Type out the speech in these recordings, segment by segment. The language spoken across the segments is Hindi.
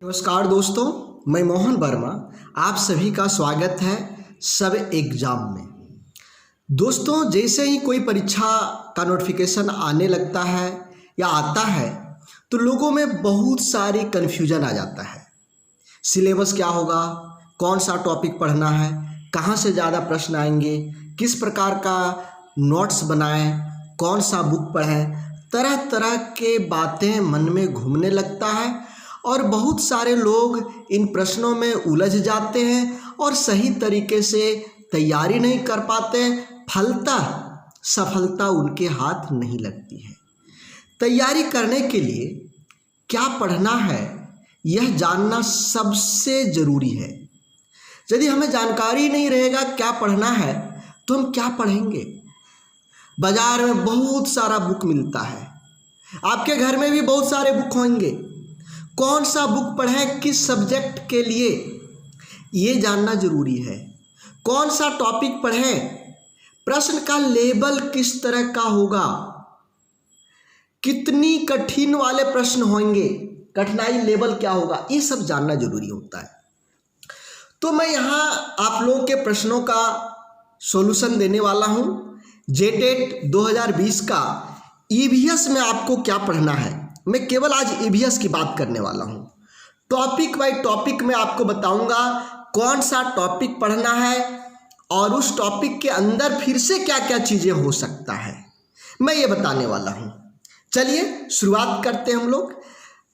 नमस्कार दोस्तों, मैं मोहन वर्मा। आप सभी का स्वागत है सब एग्जाम में। दोस्तों, जैसे ही कोई परीक्षा का नोटिफिकेशन आने लगता है या आता है तो लोगों में बहुत सारी कन्फ्यूजन आ जाता है। सिलेबस क्या होगा, कौन सा टॉपिक पढ़ना है, कहाँ से ज़्यादा प्रश्न आएंगे, किस प्रकार का नोट्स बनाएं, कौन सा बुक पढ़ें, तरह तरह के बातें मन में घूमने लगता है और बहुत सारे लोग इन प्रश्नों में उलझ जाते हैं और सही तरीके से तैयारी नहीं कर पाते। फलतः सफलता उनके हाथ नहीं लगती है। तैयारी करने के लिए क्या पढ़ना है यह जानना सबसे ज़रूरी है। यदि हमें जानकारी नहीं रहेगा क्या पढ़ना है तो हम क्या पढ़ेंगे। बाजार में बहुत सारा बुक मिलता है, आपके घर में भी बहुत सारे बुक होंगे। कौन सा बुक पढ़ें, किस सब्जेक्ट के लिए, ये जानना जरूरी है। कौन सा टॉपिक पढ़ें, प्रश्न का लेबल किस तरह का होगा, कितनी कठिन वाले प्रश्न होंगे, कठिनाई लेवल क्या होगा, ये सब जानना जरूरी होता है। तो मैं यहाँ आप लोगों के प्रश्नों का सॉल्यूशन देने वाला हूँ। जेटेट 2020 का ईवीएस में आपको क्या पढ़ना है, मैं केवल आज ईवीएस की बात करने वाला हूँ। टॉपिक बाय टॉपिक मैं आपको बताऊंगा कौन सा टॉपिक पढ़ना है और उस टॉपिक के अंदर फिर से क्या क्या चीज़ें हो सकता है, मैं ये बताने वाला हूँ। चलिए शुरुआत करते हैं हम लोग।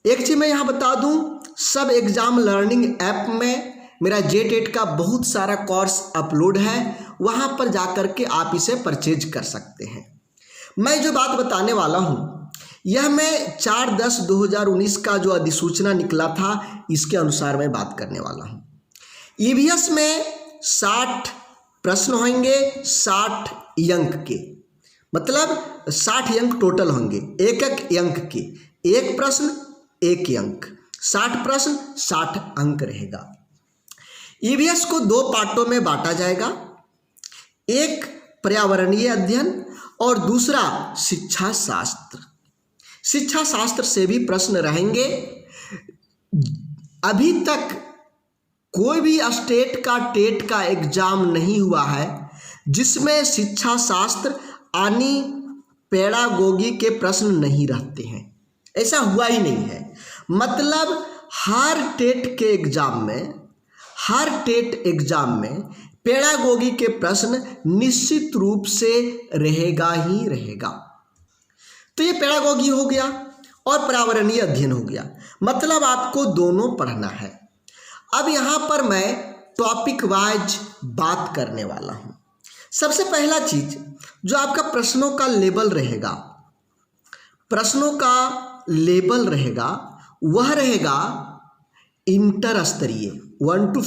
एक चीज़ मैं यहाँ बता दूँ, सब एग्जाम लर्निंग ऐप में मेरा जेटेट का बहुत सारा कोर्स अपलोड है, वहाँ पर जा कर के आप इसे परचेज कर सकते हैं। मैं जो बात बताने वाला हूँ यह मैं 4/10/2019 का जो अधिसूचना निकला था इसके अनुसार मैं बात करने वाला हूँ। ईवीएस में 60 प्रश्न होंगे, 60 अंक के, मतलब 60 अंक टोटल होंगे, एक अंक के, एक प्रश्न एक अंक, 60 प्रश्न 60 अंक रहेगा। ईवीएस को दो पार्टों में बांटा जाएगा, एक पर्यावरणीय अध्ययन और दूसरा शिक्षा शास्त्र। शिक्षा शास्त्र से भी प्रश्न रहेंगे। अभी तक कोई भी स्टेट का टेट का एग्जाम नहीं हुआ है जिसमें शिक्षा शास्त्र यानी पेडागोगी के प्रश्न नहीं रहते हैं, ऐसा हुआ ही नहीं है। मतलब हर टेट एग्जाम में पेडागोगी के प्रश्न निश्चित रूप से रहेगा ही रहेगा। तो ये पेडागोगी हो गया और पर्यावरणीय अध्ययन हो गया, मतलब आपको दोनों पढ़ना है। अब यहाँ पर मैं टॉपिक वाइज बात करने वाला हूँ। सबसे पहला चीज जो आपका प्रश्नों का लेबल रहेगा वह रहेगा इंटर स्तरीय। 1 to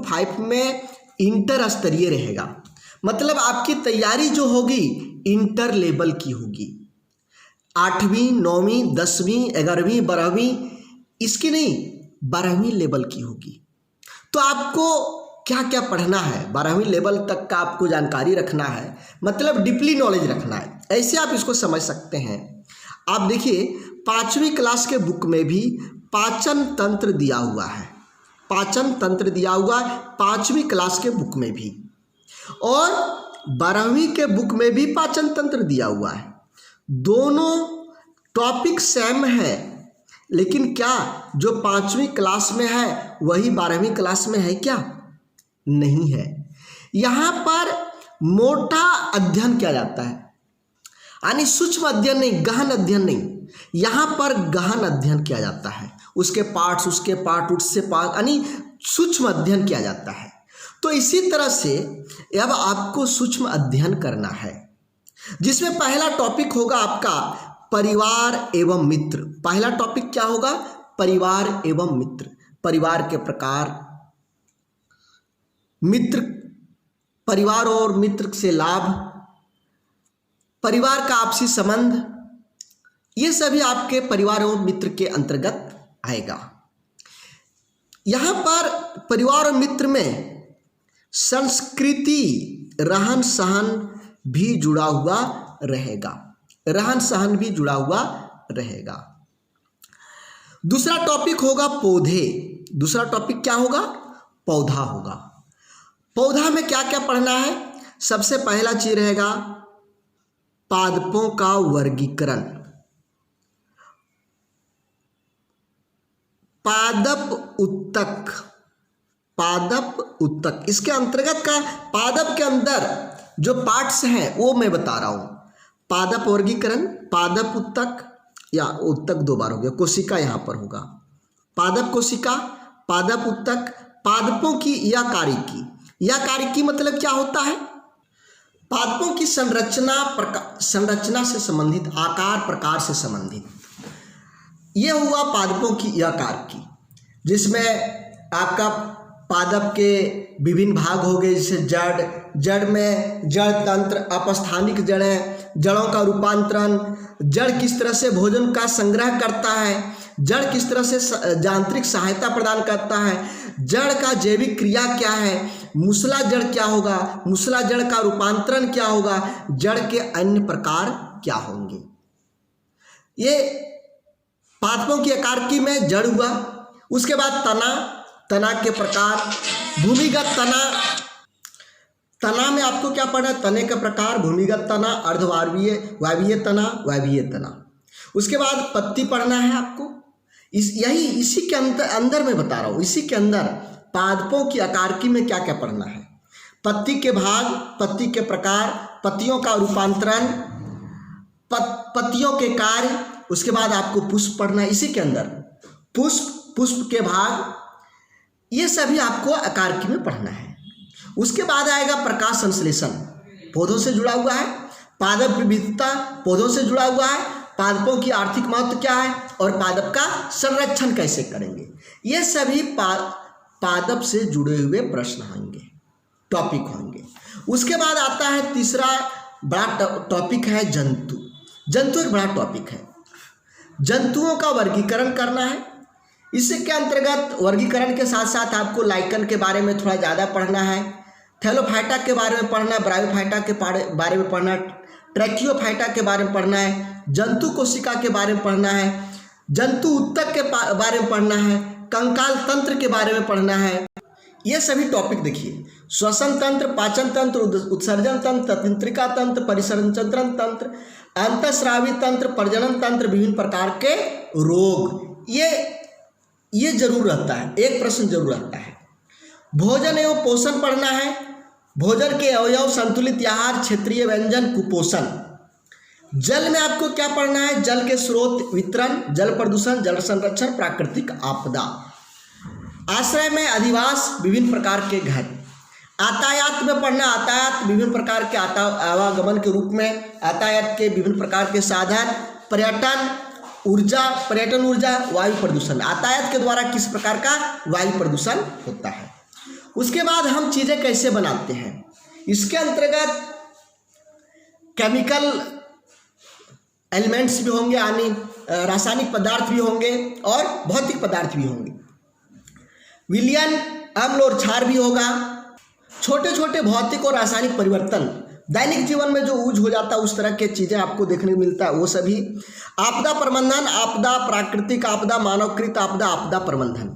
5 में इंटर स्तरीय रहेगा, मतलब आपकी तैयारी जो होगी इंटर लेवल की होगी। 8वीं 9वीं 10वीं 11वीं 12वीं इसकी नहीं, 12वीं लेवल की होगी। तो आपको क्या क्या पढ़ना है, 12वीं लेवल तक का आपको जानकारी रखना है, मतलब डीपली नॉलेज रखना है, ऐसे आप इसको समझ सकते हैं। आप देखिए 5वीं क्लास के बुक में भी पाचन तंत्र दिया हुआ है, 5वीं क्लास के बुक में भी, और 12वीं के बुक में भी पाचन तंत्र दिया हुआ है। दोनों टॉपिक सेम है, लेकिन क्या जो 5वीं क्लास में है वही 12वीं क्लास में है क्या? नहीं है। यहाँ पर मोटा अध्ययन किया जाता है, यानी सूक्ष्म अध्ययन नहीं, गहन अध्ययन नहीं। यहाँ पर गहन अध्ययन किया जाता है, उसके पार्ट उससे पार्ट, यानी सूक्ष्म अध्ययन किया जाता है। तो इसी तरह से अब आपको सूक्ष्म अध्ययन करना है, जिसमें पहला टॉपिक होगा आपका परिवार एवं मित्र। पहला टॉपिक क्या होगा? परिवार एवं मित्र, परिवार के प्रकार, मित्र, परिवार और मित्र से लाभ, परिवार का आपसी संबंध, ये सभी आपके परिवार और मित्र के अंतर्गत आएगा। यहाँ पर परिवार और मित्र में संस्कृति, रहन सहन भी जुड़ा हुआ रहेगा, दूसरा टॉपिक होगा पौधे। दूसरा टॉपिक क्या होगा? पौधा होगा। पौधा में क्या क्या पढ़ना है? सबसे पहला चीज रहेगा पादपों का वर्गीकरण। पादप उत्तक, पादप उत्तक, इसके अंतर्गत का पादप के अंदर जो पार्ट्स हैं वो मैं बता रहा हूं। पादप वर्गीकरण, पादप उत्तक, या उत्तक दो बार हो गया, कोशिका यहां पर होगा। पादप कोशिका, पादप उत्तक, पादपों की या कारिकी। या कारिकी मतलब क्या होता है? पादपों की संरचना से संबंधित, आकार प्रकार से संबंधित, यह हुआ पादपों की या कारिकी, जिसमें आपका पादप के विभिन्न भाग हो गए, जैसे जड़, जड़ में जड़ तंत्र, अपस्थानिक जड़ें, जड़ों का रूपांतरण, जड़ किस तरह से भोजन का संग्रह करता है, जड़ किस तरह से यांत्रिक सहायता प्रदान करता है, जड़ का जैविक क्रिया क्या है, मूसला जड़ क्या होगा, मूसला जड़ का रूपांतरण क्या होगा, जड़ के अन्य प्रकार क्या होंगे। ये पादपों की आकारिकी में जड़ हुआ। उसके बाद तना, तना के प्रकार, भूमिगत तना, तना में आपको क्या पढ़ना है? तने का प्रकार, भूमिगत तना, अर्धवायवीय, वायवीय तना, वायवीय तना। उसके बाद पत्ती पढ़ना है आपको। इसी के अंदर मैं बता रहा हूँ, इसी के अंदर पादपों की आकारिकी में क्या क्या पढ़ना है। पत्ती के भाग, पत्ती के प्रकार, पत्तियों का रूपांतरण, पत्तियों के कार्य। उसके बाद आपको पुष्प पढ़ना है, इसी के अंदर पुष्प, पुष्प के भाग, ये सभी आपको आकारिकी में पढ़ना है। उसके बाद आएगा प्रकाश संश्लेषण, पौधों से जुड़ा हुआ है। पादप विविधता, पौधों से जुड़ा हुआ है। पादपों की आर्थिक महत्व क्या है और पादप का संरक्षण कैसे करेंगे, ये सभी पादप से जुड़े हुए प्रश्न होंगे, टॉपिक होंगे। उसके बाद आता है तीसरा बड़ा टॉपिक है जंतु। जंतु एक बड़ा टॉपिक है। जंतुओं का वर्गीकरण करना है। इसके अंतर्गत वर्गीकरण के साथ साथ आपको लाइकन के बारे में थोड़ा ज़्यादा पढ़ना है, थैलोफाइटा के बारे में पढ़ना है, ब्रायोफाइटा के बारे में पढ़ना है, ट्रैकियोफाइटा के बारे में पढ़ना है, जंतु कोशिका के बारे में पढ़ना है, जंतु उत्तक के बारे में पढ़ना है, कंकाल तंत्र के बारे में पढ़ना है। ये सभी टॉपिक देखिए, श्वसन तंत्र, पाचन तंत्र, उत्सर्जन तंत्र, तंत्रिका तंत्र, परिसंचरण तंत्र, अंतःस्रावी तंत्र, प्रजनन तंत्र, विभिन्न प्रकार के रोग, ये जरूर रहता है, एक प्रश्न जरूर रहता है। भोजन एवं पोषण पढ़ना है। भोजन के अवयव, संतुलित आहार, क्षेत्रीय व्यंजन, कुपोषण। जल में आपको क्या पढ़ना है? जल के स्रोत, वितरण, जल प्रदूषण, जल संरक्षण, प्राकृतिक आपदा। आश्रय में अधिवास, विभिन्न प्रकार के घर। यातायात में पढ़ना, यातायात विभिन्न प्रकार के आवागमन के रूप में, यातायात के विभिन्न प्रकार के साधन, पर्यटन ऊर्जा, वायु प्रदूषण, यातायात के द्वारा किस प्रकार का वायु प्रदूषण होता है। उसके बाद हम चीज़ें कैसे बनाते हैं, इसके अंतर्गत केमिकल एलिमेंट्स भी होंगे, यानी रासायनिक पदार्थ भी होंगे और भौतिक पदार्थ भी होंगे। विलयन, अम्ल और क्षार भी होगा। छोटे छोटे भौतिक और रासायनिक परिवर्तन दैनिक जीवन में जो यूज हो जाता है, उस तरह के चीज़ें आपको देखने को मिलता है, वो सभी। आपदा प्रबंधन, आपदा, प्राकृतिक आपदा, मानवकृत आपदा, आपदा प्रबंधन।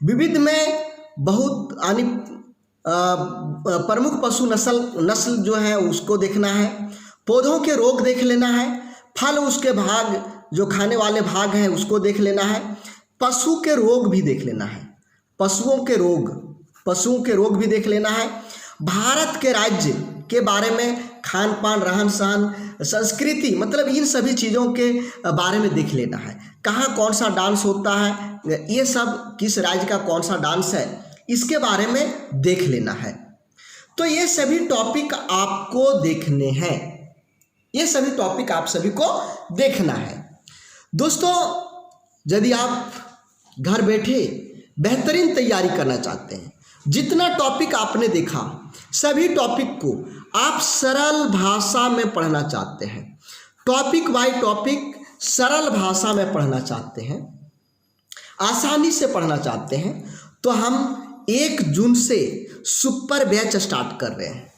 विविध में बहुत यानी प्रमुख पशु नस्ल जो है उसको देखना है। पौधों के रोग देख लेना है। फल, उसके भाग, जो खाने वाले भाग हैं उसको देख लेना है। पशु के रोग भी देख लेना है, पशुओं के रोग भी देख लेना है। भारत के राज्य के बारे में, खान पान, रहन सहन, संस्कृति, मतलब इन सभी चीज़ों के बारे में देख लेना है। कहाँ कौन सा डांस होता है, ये सब किस राज्य का कौन सा डांस है, इसके बारे में देख लेना है। तो ये सभी टॉपिक आपको देखने हैं, ये सभी टॉपिक आप सभी को देखना है। दोस्तों, यदि आप घर बैठे बेहतरीन तैयारी करना चाहते हैं, जितना टॉपिक आपने देखा सभी टॉपिक को आप सरल भाषा में पढ़ना चाहते हैं, टॉपिक बाय टॉपिक सरल भाषा में पढ़ना चाहते हैं, आसानी से पढ़ना चाहते हैं, तो हम 1 जून से सुपर बैच स्टार्ट कर रहे हैं।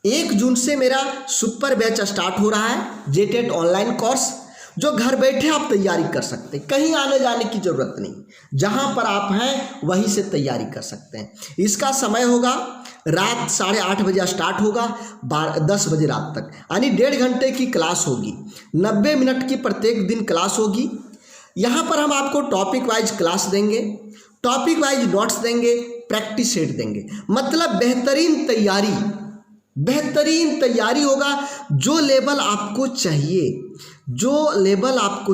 1 जून से मेरा सुपर बैच स्टार्ट हो रहा है, जेटेट ऑनलाइन कोर्स। जो घर बैठे आप तैयारी कर सकते हैं, कहीं आने जाने की ज़रूरत नहीं, जहां पर आप हैं वहीं से तैयारी कर सकते हैं। इसका समय होगा रात 8:30 बजे स्टार्ट होगा, 10 बजे रात तक, यानी 1.5 घंटे की क्लास होगी। 90 मिनट की प्रत्येक दिन क्लास होगी। यहाँ पर हम आपको टॉपिक वाइज क्लास देंगे, टॉपिक वाइज नोट्स देंगे, प्रैक्टिस सेट देंगे। मतलब बेहतरीन तैयारी होगा। जो लेवल आपको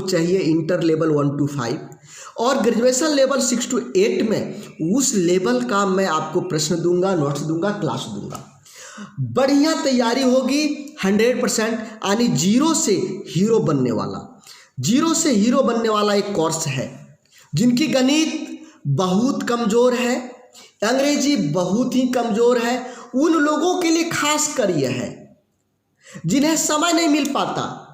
चाहिए इंटर लेवल 1 to 5 और ग्रेजुएशन लेवल 6 to 8 में, उस लेवल का मैं आपको प्रश्न दूंगा, नोट्स दूंगा, क्लास दूंगा। बढ़िया तैयारी होगी 100%, यानी जीरो से हीरो बनने वाला एक कोर्स है। जिनकी गणित बहुत कमज़ोर है, अंग्रेजी बहुत ही कमज़ोर है, उन लोगों के लिए खास कर यह है जिन्हें समय नहीं मिल पाता।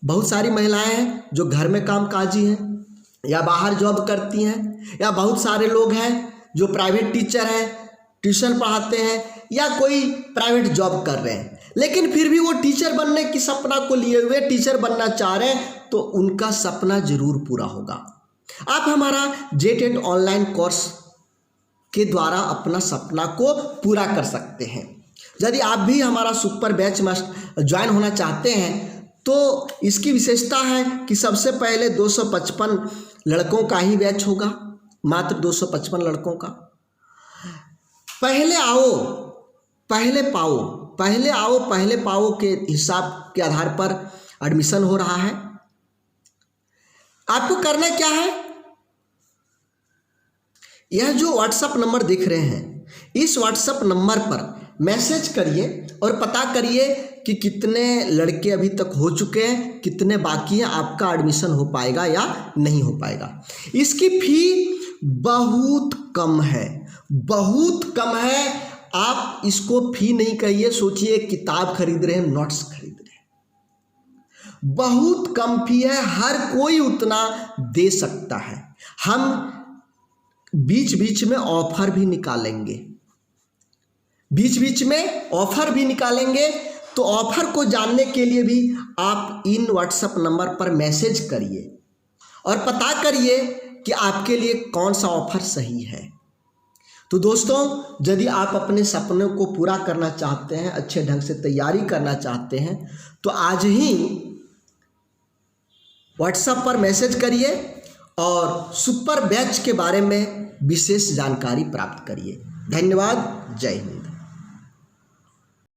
बहुत सारी महिलाएं हैं जो घर में कामकाजी हैं या बाहर जॉब करती हैं, या बहुत सारे लोग हैं जो प्राइवेट टीचर हैं, ट्यूशन पढ़ाते हैं, या कोई प्राइवेट जॉब कर रहे हैं, लेकिन फिर भी वो टीचर बनने की सपना को लिए हुए टीचर बनना चाह रहे हैं, तो उनका सपना जरूर पूरा होगा। आप हमारा JTET ऑनलाइन कोर्स के द्वारा अपना सपना को पूरा कर सकते हैं। यदि आप भी हमारा सुपर बैच में ज्वाइन होना चाहते हैं, तो इसकी विशेषता है कि सबसे पहले 255 लड़कों का ही बैच होगा, मात्र 255 लड़कों का। पहले आओ पहले पाओ के हिसाब के आधार पर एडमिशन हो रहा है। आपको करना क्या है, यह जो व्हाट्सएप नंबर दिख रहे हैं, इस व्हाट्सएप नंबर पर मैसेज करिए और पता करिए कि कितने लड़के अभी तक हो चुके हैं, कितने बाकी हैं, आपका एडमिशन हो पाएगा या नहीं हो पाएगा। इसकी फी बहुत कम है। आप इसको फी नहीं कहिए, सोचिए किताब खरीद रहे हैं, नोट्स खरीद रहे हैं। बहुत कम फी है, हर कोई उतना दे सकता है। हम बीच बीच में ऑफर भी निकालेंगे, तो ऑफर को जानने के लिए भी आप इन व्हाट्सएप नंबर पर मैसेज करिए और पता करिए कि आपके लिए कौन सा ऑफर सही है। तो दोस्तों, यदि आप अपने सपनों को पूरा करना चाहते हैं, अच्छे ढंग से तैयारी करना चाहते हैं, तो आज ही व्हाट्सएप पर मैसेज करिए और सुपर बैच के बारे में विशेष जानकारी प्राप्त करिए। धन्यवाद। जय हिंद।